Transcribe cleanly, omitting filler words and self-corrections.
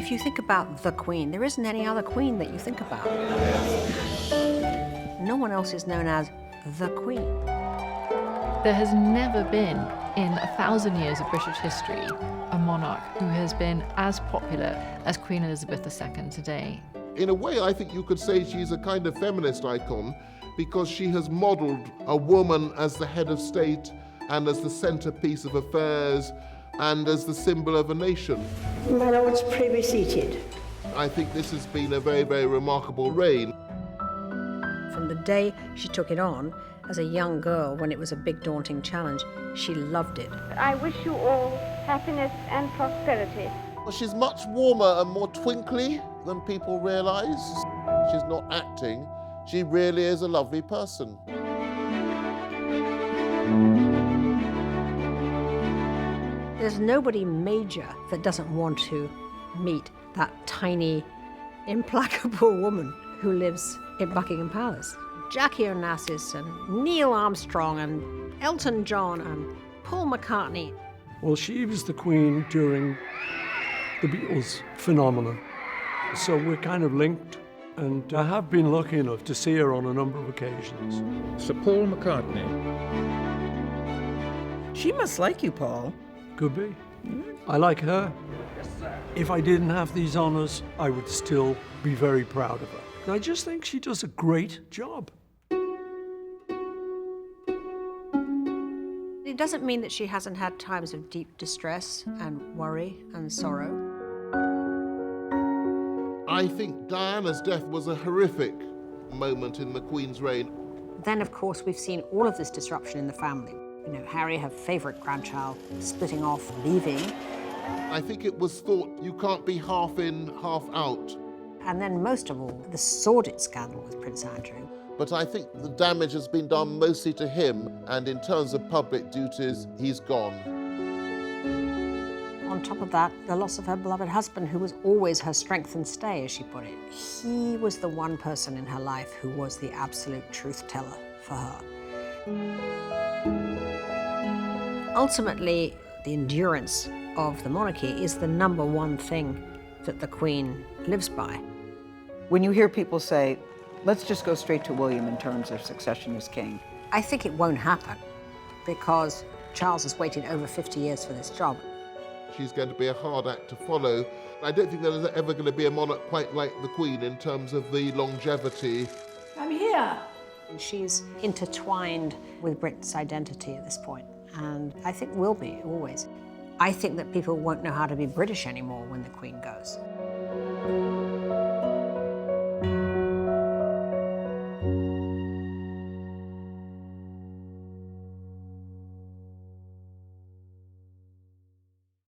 If you think about the Queen, there isn't any other Queen that you think about. No one else is known as the Queen. There has never been, in 1,000 years of British history, a monarch who has been as popular as Queen Elizabeth II today. In a way, I think you could say she's a kind of feminist icon because she has modelled a woman as the head of state and as the centrepiece of affairs and as the symbol of a nation. My lords, pray be seated. I think this has been a very, very remarkable reign. From the day she took it on, as a young girl, when it was a big, daunting challenge, she loved it. I wish you all happiness and prosperity. Well, she's much warmer and more twinkly than people realise. She's not acting. She really is a lovely person. There's nobody major that doesn't want to meet that tiny, implacable woman who lives in Buckingham Palace. Jackie Onassis and Neil Armstrong and Elton John and Paul McCartney. Well, she was the Queen during the Beatles phenomenon, so we're kind of linked, and I have been lucky enough to see her on a number of occasions. Sir Paul McCartney. She must like you, Paul. Could be. I like her. If I didn't have these honours, I would still be very proud of her. And I just think she does a great job. It doesn't mean that she hasn't had times of deep distress and worry and sorrow. I think Diana's death was a horrific moment in the Queen's reign. Then, of course, we've seen all of this disruption in the family. You know, Harry, her favourite grandchild, splitting off, leaving. I think it was thought you can't be half in, half out. And then, most of all, the sordid scandal with Prince Andrew. But I think the damage has been done mostly to him, and in terms of public duties, he's gone. On top of that, the loss of her beloved husband, who was always her strength and stay, as she put it. He was the one person in her life who was the absolute truth teller for her. Ultimately, the endurance of the monarchy is the number one thing that the Queen lives by. When you hear people say, let's just go straight to William in terms of succession as king. I think it won't happen because Charles has waited over 50 years for this job. She's going to be a hard act to follow. I don't think there's ever going to be a monarch quite like the Queen in terms of the longevity. I'm here. She's intertwined with Britain's identity at this point, and I think will be, always. I think that people won't know how to be British anymore when the Queen goes.